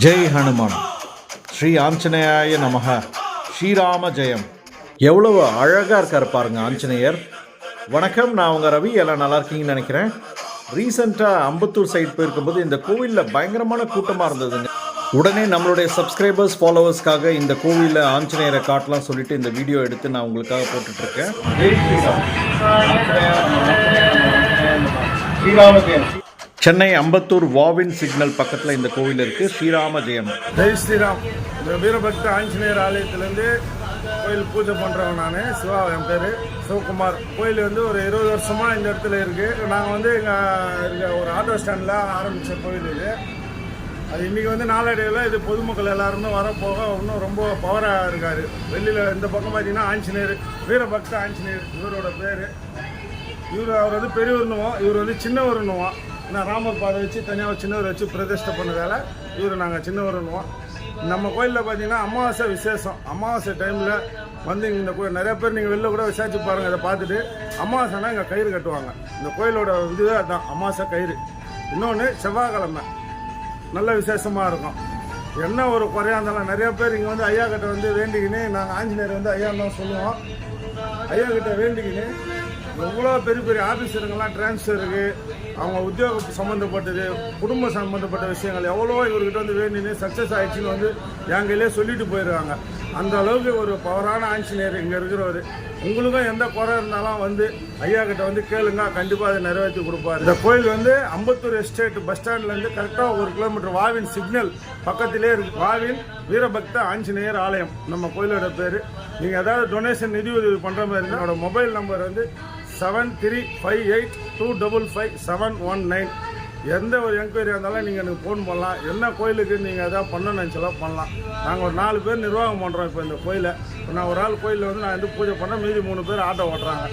ஜெய் ஹனுமான். ஸ்ரீ ஆஞ்சநேயாய நமக. ஸ்ரீராம ஜெயம். எவ்வளவு அழகாக இருக்கார் பாருங்க ஆஞ்சநேயர். வணக்கம், நான் உங்கள் ரவி. எல்லாம் நல்லா இருக்கீங்கன்னு நினைக்கிறேன். ரீசெண்டாக அம்பத்தூர் சைடு போயிருக்கும்போது இந்த கோவிலில் பயங்கரமான கூட்டமாக இருந்ததுங்க. உடனே நம்மளுடைய சப்ஸ்கிரைபர்ஸ் ஃபாலோவர்ஸ்க்காக இந்த கோவிலில் ஆஞ்சநேயரை காட்டலாம் சொல்லிட்டு இந்த வீடியோ எடுத்து நான் உங்களுக்காக போட்டுட்ருக்கேன். ஸ்ரீராம ஜெயம். சென்னை அம்பத்தூர் வாவின் சிக்னல் பக்கத்தில் இந்த கோவில் இருக்குது. ஸ்ரீராம ஜெயம். ஜெய் ஸ்ரீராம். இந்த வீரபக்த ஆஞ்சநேயர் ஆலயத்திலேருந்து கோயில் பூஜை பண்ணுறவன் நான். சிவா, என் பேர் சிவகுமார். கோயில் வந்து ஒரு 20 வருஷமாக இந்த இடத்துல இருக்குது. நாங்கள் வந்து எங்கள் ஒரு ஆட்டோ ஸ்டாண்டில் ஆரம்பித்த கோயில் இது. அது இன்றைக்கி வந்து நாளடைவில் இது பொதுமக்கள் எல்லாருமே வரப்போக இன்னும் ரொம்ப பவராக இருக்கார். வெளியில் இந்த பக்கம் பார்த்தீங்கன்னா ஆஞ்சநேயர், வீரபக்த ஆஞ்சநேயர் இவரோட பேர். அவர் வந்து பெரியவர்னுவோம், இவர் வந்து சின்னவர்னுவோம். நான் ராமர் பாதை வச்சு தனியாக சின்னவர் வச்சு பிரதிஷ்டை பண்ணதால் இவர் நாங்கள் சின்னவர்னுவோம். நம்ம கோயிலில் பார்த்தீங்கன்னா அமாவாசை விசேஷம். அமாவாசை டைமில் வந்து இந்த கோயில் நிறைய பேர் நீங்கள் வெளில கூட விசாரிச்சு பாருங்கள். இதை பார்த்துட்டு அமாவாசைனா இங்கே கயிறு கட்டுவாங்க. இந்த கோயிலோட இதுவே அதுதான், அமாவாசை கயிறு. இன்னொன்று செவ்வாய்க்கிழமை நல்ல விசேஷமாக இருக்கும். என்ன ஒரு குறையாக இருந்தாலும் நிறைய பேர் இங்கே வந்து ஐயா கிட்ட வந்து வேண்டிக்கின்னு, நாங்கள் ஆஞ்சநேயர் வந்து ஐயா தான் சொல்லுவோம். ஐயா கிட்ட வேண்டிக்கின்னு எவ்வளோ பெரிய பெரிய ஆஃபீஸருங்கெல்லாம் டிரான்ஸ்ஃபருக்கு, அவங்க உத்தியோக சம்மந்தப்பட்டது, குடும்ப சம்மந்தப்பட்ட விஷயங்கள் எவ்வளோ இவர்கிட்ட வந்து வேண்டினு சக்ஸஸ் ஆகிடுச்சின்னு வந்து என் கையிலே சொல்லிட்டு போயிடுவாங்க. அந்த அளவுக்கு ஒரு பவரான ஆஞ்சநேயர் இங்கே இருக்கிறவர். உங்களுக்கும் எந்த குறை இருந்தாலும் வந்து ஐயா கிட்ட வந்து கேளுங்க, கண்டிப்பாக அதை நிறைவேற்றி கொடுப்பாரு. இந்த கோயில் வந்து அம்பத்தூர் எஸ்டேட் பஸ் ஸ்டாண்ட்லேருந்து கரெக்டாக 1 கிலோமீட்டர் வாவின் சிக்னல் பக்கத்திலே இருக்கு. வாவின் வீரபக்த ஆஞ்சநேயர் ஆலயம் நம்ம கோயிலோட பேர். நீங்கள் ஏதாவது டொனேஷன் நிதி உதவி பண்ணுற மாதிரி இருந்தால் என்னோட மொபைல் நம்பர் வந்து 7358255719. எந்த ஒரு என்கொயரி இருந்தாலும் நீங்கள் எனக்கு ஃபோன் பண்ணலாம். என்ன கோயிலுக்கு நீங்கள் எதாவது பண்ணணும்னு நினச்சாலும் பண்ணலாம். நாங்கள் ஒரு 4 பேர் நிர்வாகம் பண்ணுறோம். இப்போ இந்த கோயிலை நான் ஒரு ஆள் கோயிலில் வந்து நான் வந்து பூஜை பண்ணேன், மீதி 3 பேர் ஆட்டோ ஓட்டுறாங்க.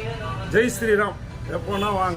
ஜெய் ஸ்ரீராம். எப்போனா வாங்க.